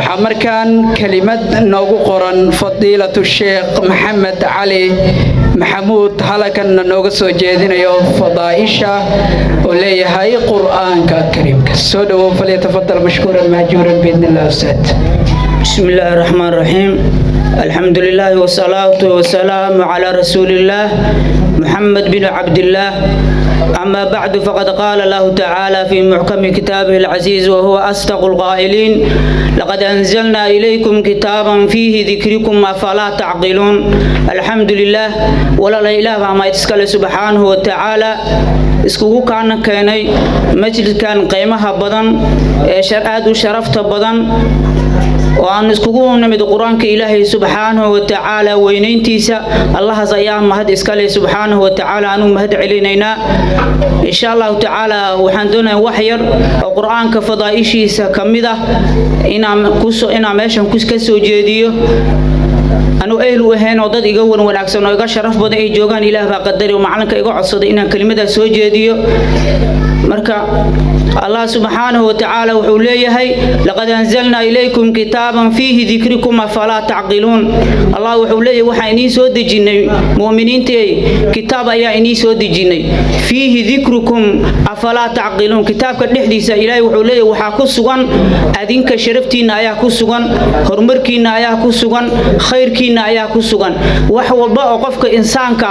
وحمركان كلمة نوغو قرن فضيلة الشيخ محمد علي محمود هلكن نوغو سوجيدين يو فضائشة ولي هاي قرآن كريم سودو فليتفضل مشكورا مهجورا بإذن الله أستاذ. بسم الله الرحمن الرحيم. الحمد لله والصلاة والسلام على رسول الله محمد بن عبد الله. أما بعد فقد قال الله تعالى في محكم كتابه العزيز وهو أصدق القائلين لقد أنزلنا إليكم كتابا فيه ذكركم أفلا تعقلون. الحمد لله ولا إله ما يتسكال سبحانه وتعالى iskugu kaana keenay majliskan qiimaha badan ee aad u sharafta badan oo aan iskugu nimid quraanka Ilaahay subhanahu wa ta'ala weynayntiisa Allah ayaa mahad iskale subhanahu wa ta'ala aanu mahad celinayna insha Allah ta'ala waxaan doonayaa wax yar oo quraanka fadaa'ishiisa kamida inaan meeshan ku soo jeediyo أنا أهل وهنا وضد يجون والعكسون ويجا شرف بدأ يجوجان إله بقدر ومعلنك يجا عصد إن كلمة سوجي ديو مركا الله سبحانه وتعالى وحوليه هاي لقد أنزلنا إليكم كتابا فيه ذكركم فلا تعقلون. الله وحوليه وحيني سود الجنة مؤمنين تي كتاب يا إني سود الجنة فيه ذكركم أفلا تعقلون. كتاب كالحديث إلهي وحوليه وحاكو سوان أدينك شرفتين أيا كسوان هرمركين أيا كسوان خيركين أيا كسوان وحول بقى قفك إنسانك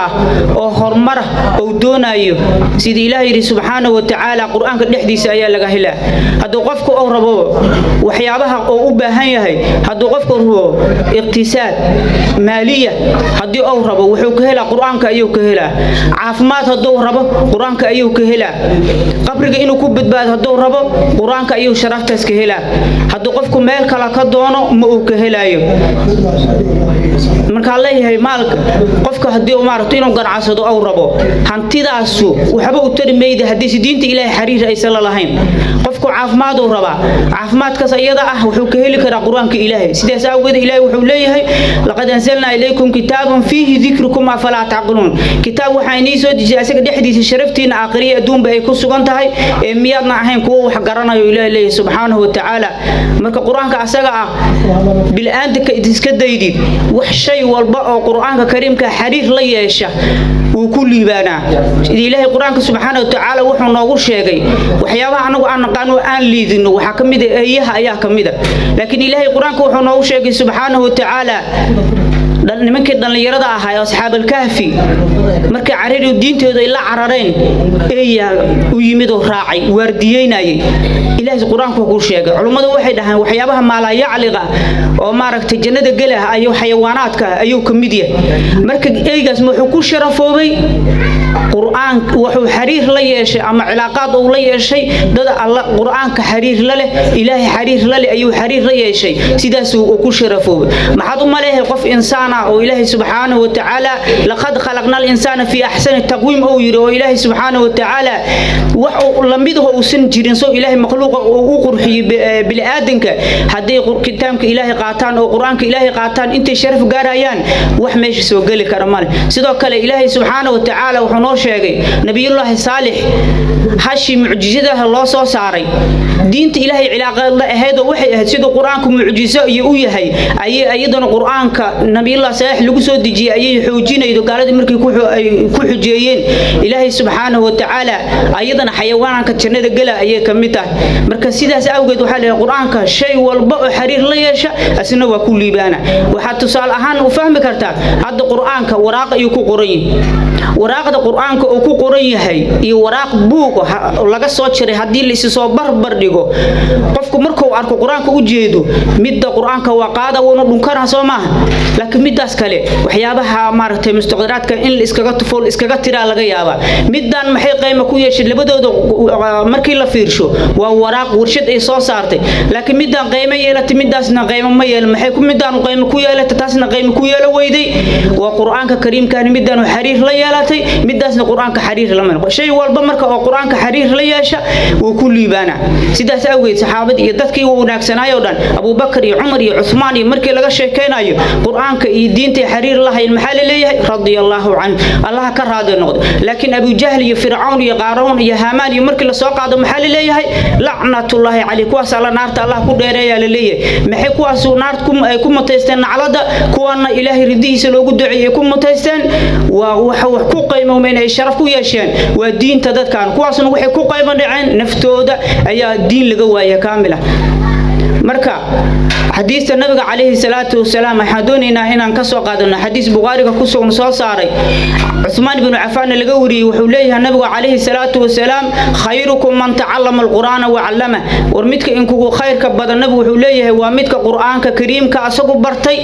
أو هرمره أو دونايو سيد إلهي سبحانه وتعالى قرآن كالحديث ayaa laga helaa haduu qofku uu rabo waxyaabaha uu u baahan yahay haduu qofku rabo iqtisaad maaliya hadii uu rabo wuxuu ka helaa quraanka ayuu ka helaa caafimaad haduu rabo quraanka ayuu ka helaa qabriga inuu ku badbaado haduu rabo quraanka ayuu sharaftaas ka helaa haduu qofku meel kale ka doono ma uu ka helaayo marka leeyahay maalka qofka hadii uu maarto inuu ganacsado uu rabo hantidaasu waxba u tarmeeyay hadii diinta Ilaahay xariir ay sallallahu qofku caafimaad uu raba caafimaadkaas ayada ah wuxuu ka heli karaa quraanka Ilaahay sidaas awgeed Ilaahay wuxuu leeyahay laqad anzalna ilaykum kitaban fihi dhikrukum afala taqilun. kitaab waxa inii soo dejiyay asaga dhexdiisa sharaftiina aakhiriya adduunba ay ku sugan tahay ee miyadna ahayn kuwa wax garanayo Ilaahay subhanahu wa ta'ala marka quraanka asaga ah bil aadka iska daydid wax shay walba oo quraanka kariimka xariir la yeesha وكل يبانا إلهي القرآن سبحانه وتعالى وحنا نقول شيء وحياها أنا وأنا قانون أن ليذنه وحكم ده أيها كم ده لكن إلهي القرآن وحنا نقول شيء سبحانه وتعالى nimankii dhalinyarada ahaa asxaab al-kahfi markay cariiri diintooda ila carareen u yimid oo raacay waardiyeynayay Ilaahay quraanku ku sheegay culimadu waxay dhahaan waxyaabaha maala yacliqa oo maaragtay jannada galaha ayu xayawaanaadka ayuu kamid yahay marka eeygaas wuxuu ku sharafoobay quraan wuxuu xariir la yeeshay ama cilaaqad uu la yeeshay dad Allah quraanka xariir la leh Ilaahay xariir la leh ayuu xariir la yeeshay sidaas uu ku sharafoobay maxad u maleeyahay qof insaan oo Ilaahay subhanahu wa ta'ala laqad khalaqna al-insana fi ahsani taqwim oo yiri oo Ilaahay subhanahu wa ta'ala wax lamiduhu uu san jirin soo Ilaahay makhluuqa uu qurxiyay bil aadanka hadii kitaabka Ilaahay qaataan oo quraanka Ilaahay qaataan intay sharaf gaarayaan wax meesha soo gali kara mal sidoo kale Ilaahay subhanahu wa ta'ala wuxuu noo sheegay nabiyullaahi saalix hashi mucjizadaha loo soo saaray diinta Ilaahay cilaaqad la ahayd waxay ahayd sida quraanku mucjizo u yahay ayadana quraanka nabiyullaahi saalix lagu soo dejiyay ayay xoojinaydo gaaladii markay ku xujeeyeen Ilaahay subhanahu wa ta'ala ayadana xayawaanka jannada gala ayay kamid tahay marka sidaas awgeed waxa leeyahay quraanka shay walba oo xariir la yeesha asna waa ku liibaana waxa tusaale ahaan u fahmi kartaa hadda quraanka waraaq ayuu ku qoran yahay waraaqda quraanka oo ku qoran yahay iyo waraaq buug laga soo jiray hadii la isoo barbar dhigo qofku markuu arko quraanka u jeedo midda quraanka waa qaada wana dhunkana soo maaha laakiin midaas kale waxyaabaha maaragtay mustaqdaraadka in la iskaga tufo iskaga tira laga yaaba middan maxay qiimo ku yeeshay labadooda markii la fiirsho waa waraaq warshad ay soo saartay laakiin middan qiimo yeelatay midaasna qiimo ma yeelan maxay ku middan qiimo ku yeelatay taasna qiimo ku yeelo weyday waa quraanka kariimka middan xariir la yeelatay midaasna quraanka xariir la maro shay walba marka oo quraanka xariir la yeesha oo ku liibaana sidaas awgeed saxaabada iyo dadkii wanaagsanaayo dhan Abu Bakr iyo Umar iyo Uthman iyo markii laga sheekeynayo quraanka iyo diinta xariir lahayn maxaa la leeyahay radiyallahu anhu Allah ka raadi noqdo laakiin Abu Jahl iyo Fircawn iyo Qaaruun iyo Hamaan iyo markii la soo qaado maxaa la leeyahay lacnatullaahi calayh kuwaas alla naarta allah ku dheereeyaa la leeyahay maxay kuwaas naarta ay ku mutaysteen naclada kuwana ilaahay ridihiisa loogu duceeyay ku mutaysteen waa wax ku qaymoomeen ay sharaf ku yeesheen waa diinta dadkan kuwaasna waxay ku qayban dhaceen naftooda ayaa diin laga waaya kaamil ah marka حديث النبي عليه الصلاة والسلام حدوننا هنا كسر قادنا حديث بخاري كسر نصاري عثمان بن عفان الجوري وحوليه النبي عليه الصلاة والسلام خيركم من تعلم القرآن وعلمه ورمتك إنكو خير كبد النبي وحوليه ومتك قرآن كريم كأسق برتي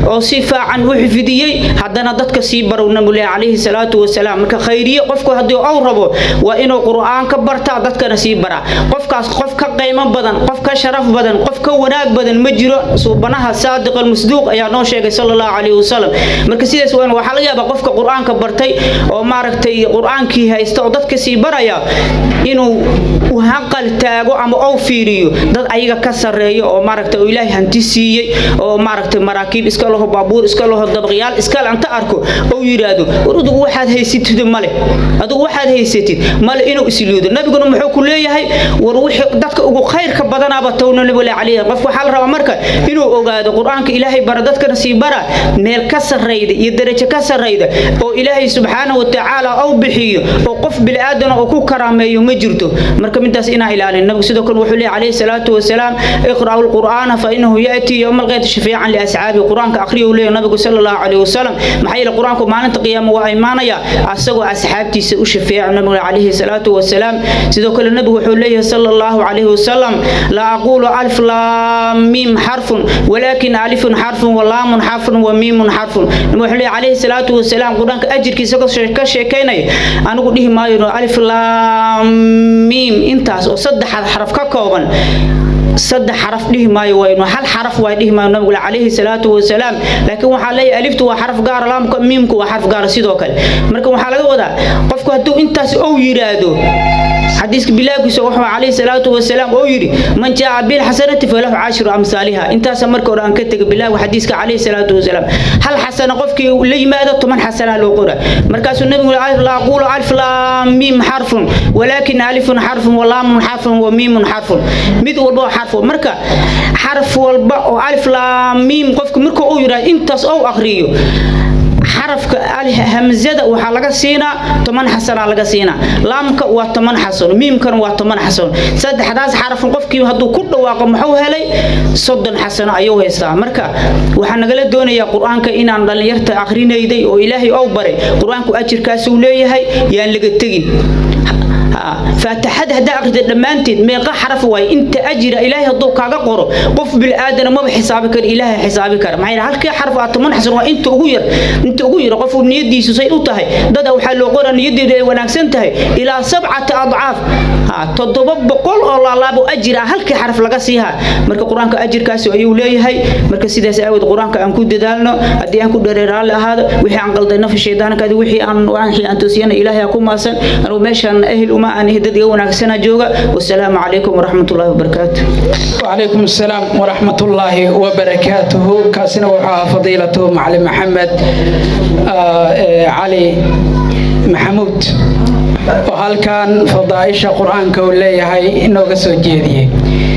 أو صفة عن وحفدية حدنا ضدك سيبر النبي عليه الصلاة والسلام كخيرية قفك هدي أوربه وإنه قرآن كبرتا ضدك نسيبرا قفك قيمة بدن قفك شرف بدن قفك وناك بدن مجرى suubanaha saadiq al-masduuq ayaa noo sheegay sallallahu alayhi wasallam marka sidaas waan waxa laga yaabaa qofka quraanka bartay oo maaragtay quraankii haysta oo dadka sii baraya inuu u hanqal taago ama oo fiiriyo dad ayaga ka sareeyo oo maaragtay ilaahay hanti siiyay oo maaragtay maraakiib iska loo baabuur iska loo dabqiyaal iska anta arko oo yiraahdo urudu waxaad haysatid male adigu waxaad haysatid male inuu isliido nabiguna muxuu ku leeyahay war wixii dadka ugu khayrka badanaaba tawna nabi alayhi qof waxa la rabaa marka inuu ogaado quraanka ilaahay baradadkana si bara meel ka sarreeyda iyo darajo ka sarreeyda oo ilaahay subhanahu wa ta'ala oo bixiyo oo qof bil aadan oo ku karaameeyo ma jirto marka midaas ina ilaalin nabiga sidoo kale wuxuu leeyahay alayhi salatu wa salaam iqra'u al-qur'ana fa innahu ya'ti yawm al-qiyamah shafi'an li ashabi quraanka akhriyo leeyahay nabiga sallallahu alayhi wasallam maxay la quraanku maalinta qiyaamo waa iimaanaya asagoo asxaabtiisa u shafiican nabiga alayhi salatu wa salaam sidoo kale nabiga wuxuu leeyahay sallallahu alayhi wasallam la aqulu alif lam mim حرف ولكن ألف حرف ولام حرف وميم حرف نبي عليه الصلاة والسلام قرآن أجر كي سقط كشيكيني أنا قلت ما ينو ألف لام ميم إنتاس وصدق حرف ككوبا صدق حرف له ما يوين وحل حرف وايده ما نقول عليه الصلاة والسلام لكن وحالي ألفت وحرف قار لام ميمك وحرف قار سيدوكل مركب وحاله وذا قفك هدو إنتاس أو يرادو حديث بلاك سوح عليه الصلاة والسلام أو يري من جاء بالحسنة فله 10 أمثالها أنت سمرك وران كتك بالله وحديثك عليه الصلاة والسلام هل حسنة قفك لي ماذا ثمن حسنة لو قرأ مركز النبي لا أقول ألف لام ميم حرف ولكن ألف حرف ولام حرف وميم حرف مثل والباء حرف مركز حرف والباء ألف لام ميم قفك مركو أو يري أنت أو أخريه حرفك همزة وحلقة سينا 8 حسنة لقى سينا لامك و8 حسن ميمك و8 حسن سد حداث حرف قفك هدو كل واقع محوها لي صد حسنة أيوه يسا مركا وحنا قال دوني يا قرآنك إن عن يرت آخرين يدي وإلهي أو بري قرآنك أجر كاسوليه يعني لقى تجين فاتحد هدا أقدر لما أنت ميقا حرف واي أنت أجر إلهي الضوء كاغا قرو قف بالآدن ما بحسابك إلهي حسابك معي هالك حرف أتمنى حسن وأنت أغير قف من يدي سيئوتها دادا وحلو قرن يدي وناكسنتها إلى 7 أضعاف تضبب بقول الله لا بو أجر هالك حرف لقاسيها مركا قرآنك أجر كاسو أيو ليهي مركا سيدا سأود قرآنك أنكو دالنا أدي أنكو دريران لهذا وحي عن قلدنا في الشيطان كذا وحي أن تسينا إلهي أكون ماسن أنا وماشان أهل وما أن هدد يوناك سنة جوغا والسلام عليكم ورحمة الله وبركاته. وعليكم السلام ورحمة الله وبركاته. كاسنا وحا فضيلته معلم محمد علي محمود وهل كان فضائش قرآن كوليه هاي إنه قصو جيديه